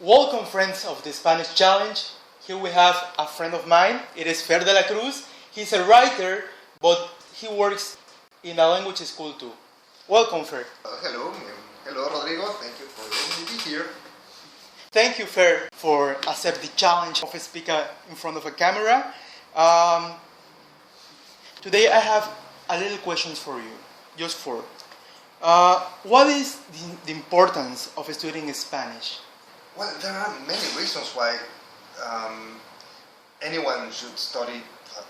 Welcome friends of the Spanish Challenge. Here we have a friend of mine. It is Fer de la Cruz. He's a writer, but he works in a language school too. Welcome, Fer. Hello, Rodrigo. Thank you for letting me be here. Thank you, Fer, for accept the challenge of speaking in front of a camera. Today I have a little questions for you, just for. What is the importance of studying Spanish? Well, there are many reasons why anyone should study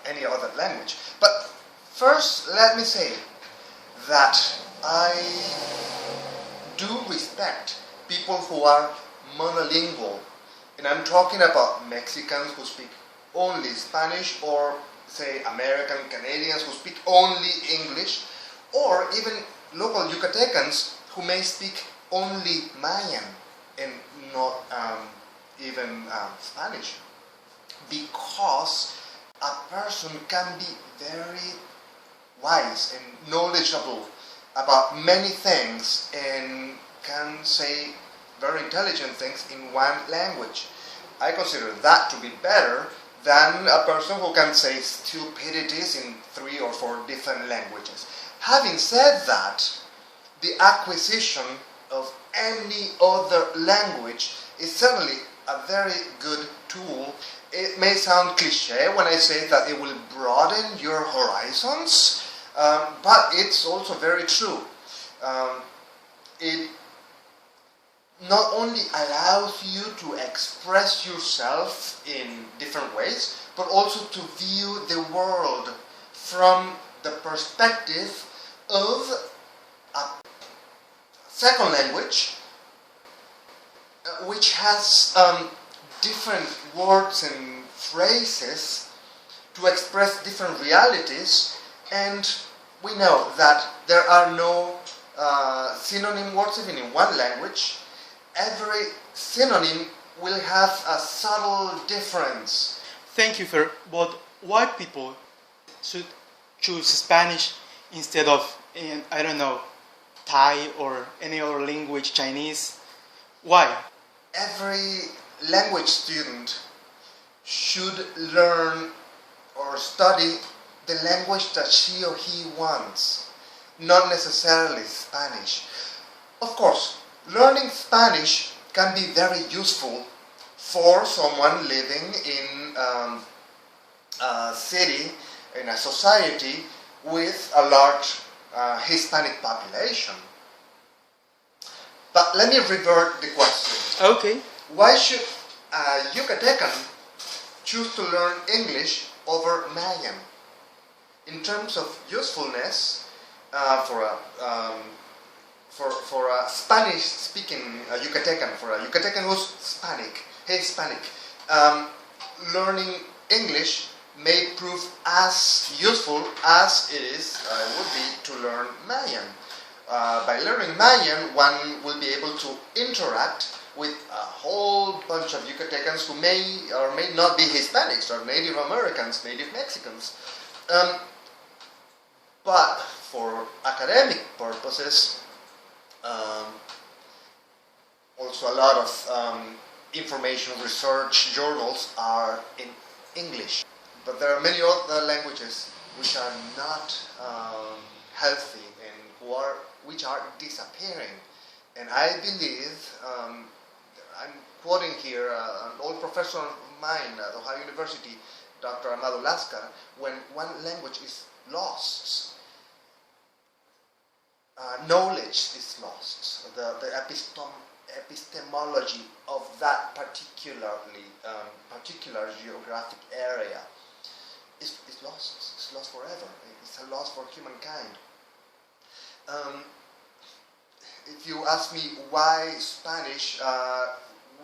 any other language. But first, let me say that I do respect people who are monolingual. And I'm talking about Mexicans who speak only Spanish, or say American Canadians who speak only English, or even local Yucatecans who may speak only Mayan and not even Spanish, because a person can be very wise and knowledgeable about many things and can say very intelligent things in one language. I consider that to be better than a person who can say stupidities in 3 or 4 different languages. Having said that, the acquisition of any other language is certainly a very good tool. It may sound cliché when I say that it will broaden your horizons, but it's also very true. It not only allows you to express yourself in different ways, but also to view the world from the perspective of a second language, which has different words and phrases to express different realities, and we know that there are no synonym words even in one language. Every synonym will have a subtle difference. Thank you, Fer. But why people should choose Spanish instead of, I don't know, Thai or any other language, Chinese? Why? Every language student should learn or study the language that she or he wants, not necessarily Spanish. Of course, learning Spanish can be very useful for someone living in a city, in a society with a large Hispanic population. But let me revert the question. Okay. Why should a Yucatecan choose to learn English over Mayan? In terms of usefulness, for a Spanish-speaking Yucatecan, for a Yucatecan who's Hispanic, learning English may prove as useful as it would be to learn Mayan. By learning Mayan, one will be able to interact with a whole bunch of Yucatecans who may or may not be Hispanics or Native Americans, Native Mexicans. But for academic purposes, also a lot of information research journals are in English. But there are many other languages which are not healthy and which are disappearing. And I believe, I'm quoting here an old professor of mine at Ohio University, Dr. Amado Lascar, when one language is lost, knowledge is lost. The epistemology of that particular geographic area is lost. It's lost forever. It's a loss for humankind. If you ask me why Spanish,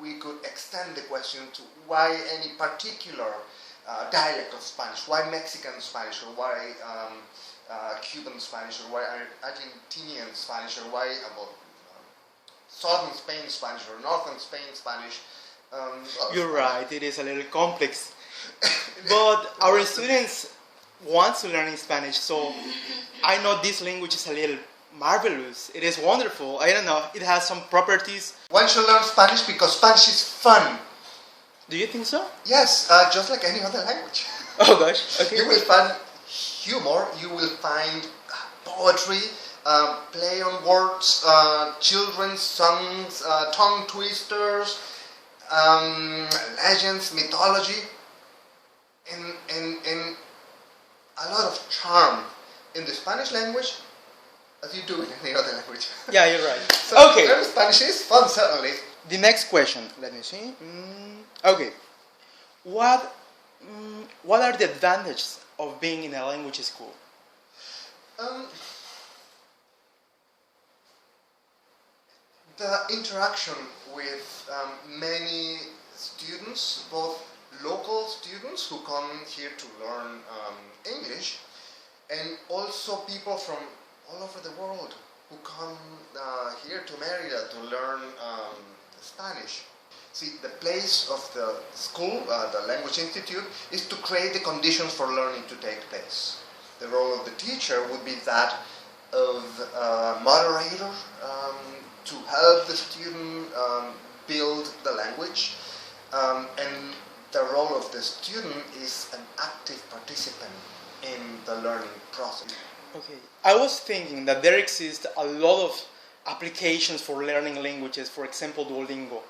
we could extend the question to why any particular dialect of Spanish, why Mexican Spanish, or why Cuban Spanish, or why Argentinian Spanish, or why southern Spain Spanish, or northern Spain Spanish. You're right, it is a little complex. But our students want to learn Spanish, so I know this language is a little marvelous. It is wonderful. I don't know. It has some properties. One should learn Spanish because Spanish is fun. Do you think so? Yes, just like any other language. Oh gosh. Okay. You will find humor, you will find poetry, play on words, children's songs, tongue twisters, legends, mythology, and a lot of charm in the Spanish language as you do in any other language. Yeah, you're right. So Okay. learning Spanish is fun, certainly. The next question. Let me see. Okay. What are the advantages of being in a language school? The interaction with many students, both local students who come here to learn English, and also people from all over the world who come here to Merida to learn Spanish. See, the place of the school, the Language Institute, is to create the conditions for learning to take place. The role of the teacher would be that of moderator, to help the student build the language, and the role of the student is an active participant in the learning process. Okay. I was thinking that there exist a lot of applications for learning languages, for example, Duolingo.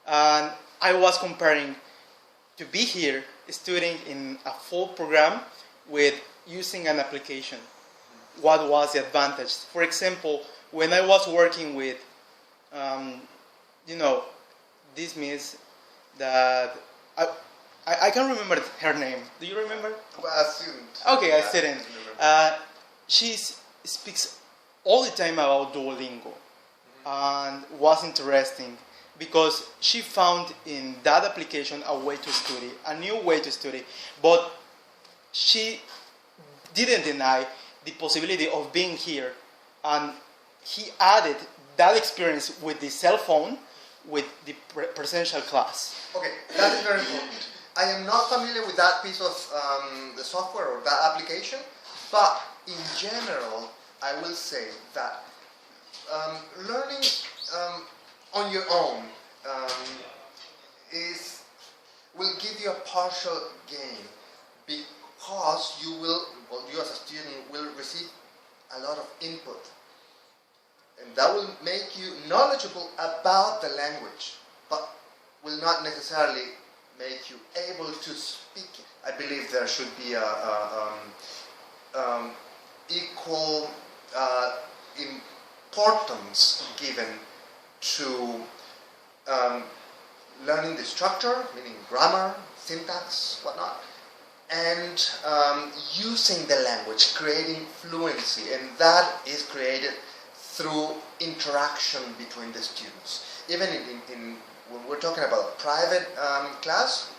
And I was comparing to be here studying in a full program with using an application. What was the advantage? For example, when I was working with, this miss that I can't remember her name. Do you remember? Well, a student. Okay, Yeah, a student. I remember. She speaks all the time about Duolingo, and was interesting because she found in that application a way to study, a new way to study, but she didn't deny the possibility of being here, and he added that experience with the cell phone with the presential class. Okay, that is very important. I am not familiar with that piece of the software or that application, but in general, I will say that learning on your own will give you a partial gain because you as a student will receive a lot of input, and that will make you knowledgeable about the language, but will not necessarily make you able to speak it. I believe there should be equal importance given to learning the structure, meaning grammar, syntax, whatnot, and using the language, creating fluency, and that is created through interaction between the students. Even when we're talking about a private class,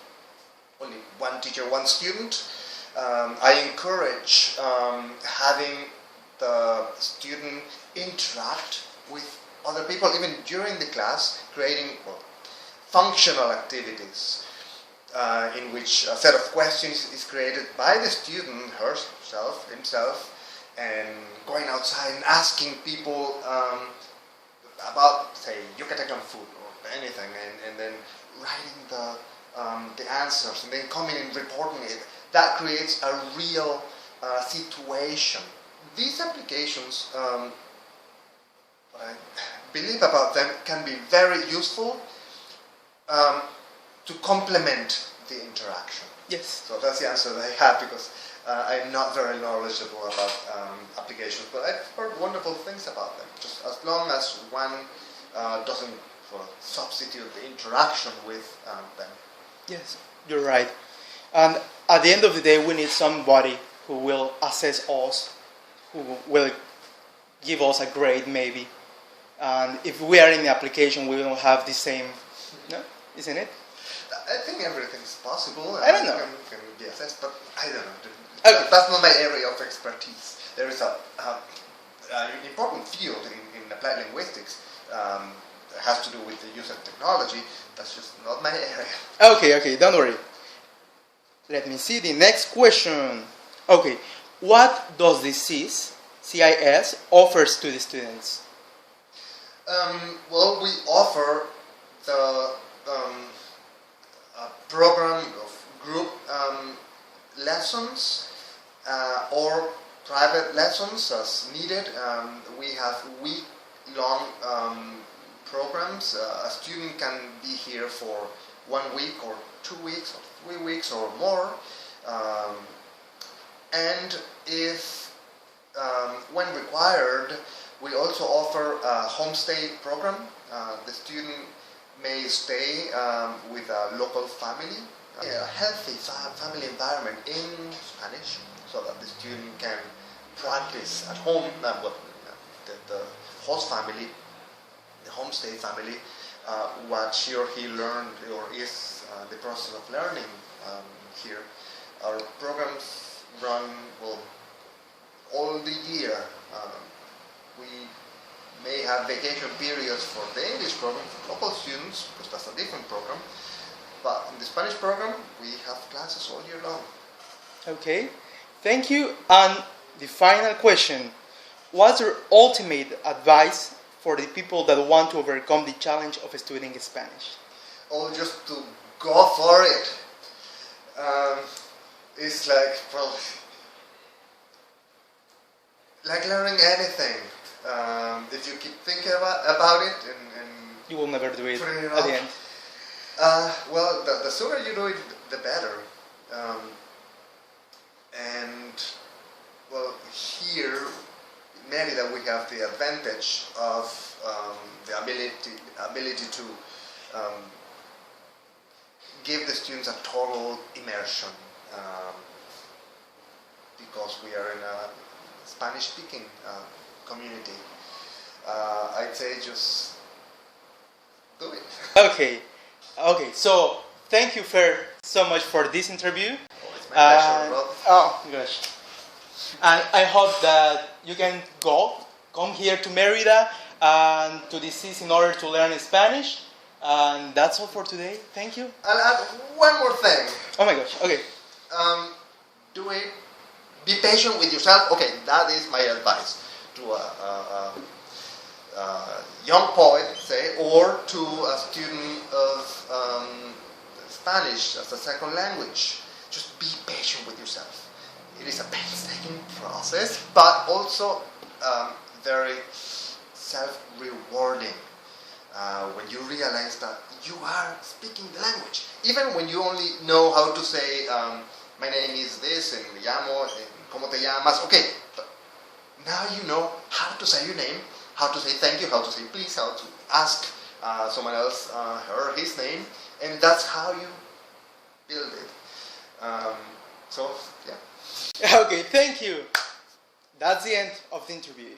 only one teacher, one student, I encourage having the student interact with other people, even during the class, creating functional activities in which a set of questions is created by the student, himself, and going outside and asking people about, say, Yucatecan food or anything, and then writing the answers, and then coming and reporting it. That creates a real situation. These applications, what I believe about them, can be very useful to complement the interaction. Yes. So that's the answer that I have, because I'm not very knowledgeable about applications, but I've heard wonderful things about them. Just as long as one doesn't substitute the interaction with them. Yes, you're right. And at the end of the day, we need somebody who will assess us, who will give us a grade maybe. And if we are in the application, we don't have the same, no? Isn't it? I think everything's possible. I don't know. Can be assessed, but I don't know. Okay. That's not my area of expertise. There is an important field in applied linguistics that has to do with the use of technology. That's just not my area. Okay, don't worry. Let me see the next question. Okay, what does the C.I.S. C.I.S. offers to the students? Well, we offer the program of group lessons or private lessons as needed. We have week-long programs. A student can be here for 1 week or 2 weeks or 3 weeks or more. And if when required, we also offer a homestay program. The student may stay with a local family, a healthy family environment in Spanish, so that the student can practice at home. The host family, the homestay family, what she or he learned or is the process of learning here. Our programs run all the year. We may have vacation periods for the English program for local students, because that's a different program. But in the Spanish program, we have classes all year long. Okay, thank you. And the final question, what's your ultimate advice for the people that want to overcome the challenge of studying Spanish? Oh, just to go for it. It's like learning anything. If you keep thinking about it and You will never do it put it at off, the end. well, the sooner you do it, the better. And well, here in Merida we have the advantage of the ability to give the students a total immersion, because we are in a Spanish-speaking community. I'd say just do it. Okay, so thank you so much for this interview. Oh, it's my pleasure, Rob. Oh gosh. And I hope that you can come here to Merida and to the C.I.S in order to learn Spanish. And that's all for today. Thank you. I'll add one more thing. Oh my gosh, okay. Do it. Be patient with yourself. Okay, that is my advice to a young poet, say, or to a student of Spanish as a second language. Just be patient with yourself. It is a painstaking process, but also very self-rewarding when you realize that you are speaking the language. Even when you only know how to say, my name is this, and me llamo, and ¿cómo te llamas? Okay, but now you know how to say your name, how to say thank you, how to say please, how to ask someone else her or his name, and that's how you build it. So, yeah. Okay, thank you. That's the end of the interview.